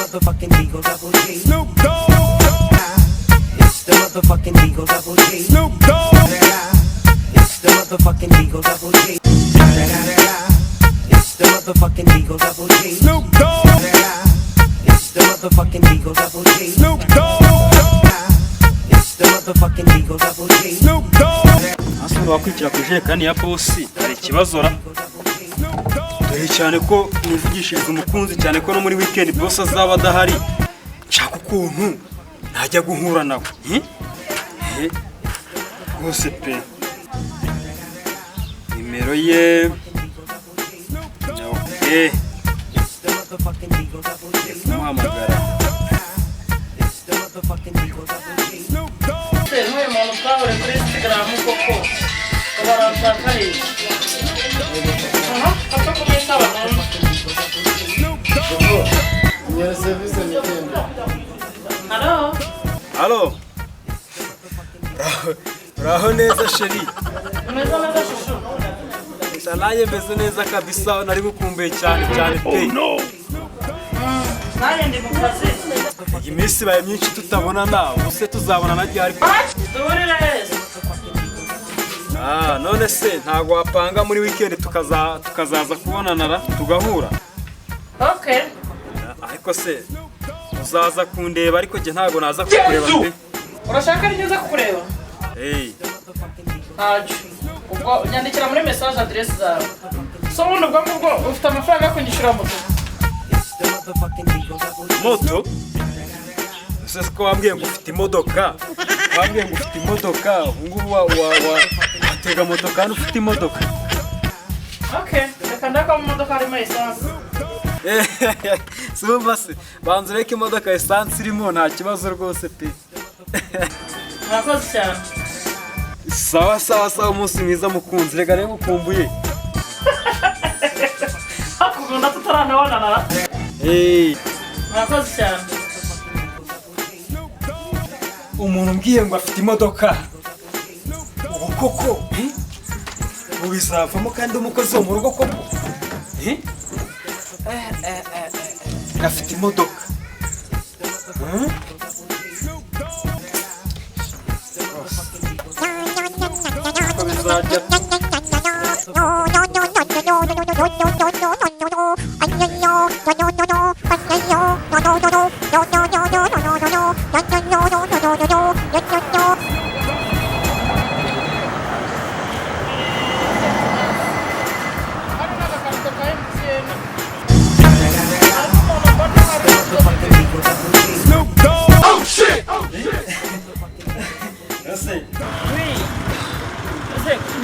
motherfucking Eagle Double G. Snoop Dogg. It's the motherfucking Eagle Double G. Snoop Dogg. It's the motherfucking Eagle Double G. It's the motherfucking Eagle Double G. Snoop Dogg. It's the motherfucking Eagle Double G. Snoop Dogg. It's the motherfucking Eagle Double G. Snoop Dogg. Asubira wakwikira ku jerekani ya bosi hari ikibazora dore cyane ko nivugishiriza umukunzi cyane ko no muri weekend boss azaba adahari nshaka ukuntu najya guhura nawe bose pe nimero ye okay muhamagara Noi mă lucrau pe Instagram koko. Barashaka he. Aha, apa como estava, né? Minha serviço me tem. Alô? Alô? Raho neza sheri. Umeza neza shushu. Sanaye meze neza kabisa nari gukumbuye cyane pe. Oh no. Naye ndi mu kazi. Iyi minsi baye myinshi tutabonana, ubuse tuzabonana ryari? None se ntago wapanga muri weekend tukazaza kubonana tugahura? Okay. Ariko se uzaza kundeba ariko je ntago naza kukureba pe. Urashaka neza kukureba? Aje. Ubwo nyandikira muri message address zawe. So ubundi ubwo ufite amafaranga yo kunyishura moto? Ese ko wambwiye ngo ufite imodoka? Wambwiye ngo ufite imodoka, ngubu watega moto kandi ufite imodoka. Okay, reka ndaka mu modoka harimo essence. Sumva se, banze reka imodoka essence irimo nta kibazo rwose pe. Murakoze cyane. Sawa umunsi mwiza mukunzi, rega rero ukumbuye. Hakugunda tutaranabonana. Murakoze cyane. Umuntu mbwiye ngo afite imodoka. Ubu koko, ubizavamo kandi umukozi wo mu rugo koko. Afite imodoka.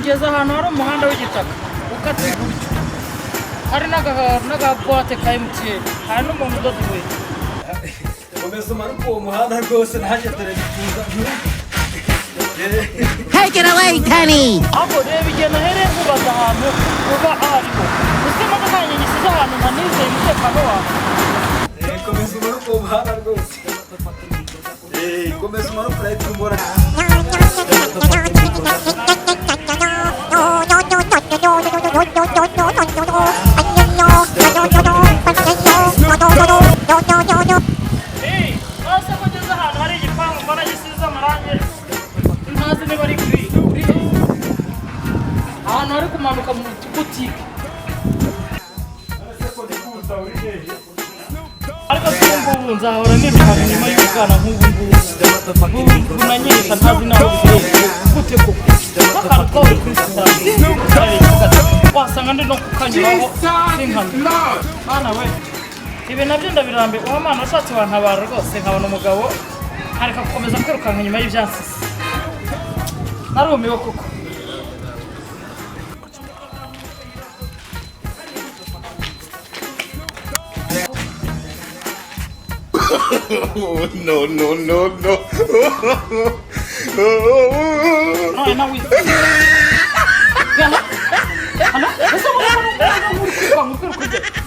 Ngeze ahantu hari umuhanda w'igitaka ukata iburyo hari n'agabote ka MTN hari n'umuntu udoda inkweto Komeza umanuka uwo muhanda rwose ntaje televiziyo. Take it away, Penny! Abo reba igihe nahereye nkubaza ahantu uba ahariho uzi imodoka yanjye ngisize ahantu ntanizeye umutekano wawe. Komeza umanuka uwo muhanda rwose. Komeza umanuka urahita umbona. Nose ko ngeze ahantu hari igipangu mbona gisize amarangi ntazi niba ari kuri ahantu hari kumanuka mu butike ariko sinumva nzahora nirukanka nyuma y'ubwana nk'ubu nanyesha ntazi naho biherereye gute koko n'akantu twahuri kuri sitasiyo wasanga ndi no kukanyuraho sinkana mwana we ibi nabyo ndabirambiwe uwo mwana washatse wantabara rwose nkabona umugabo nkareka gukomeza kwirukanka nyuma y'ibyansisi narumiwe koko. No. No, nawe yana ana ese muri kwirukanka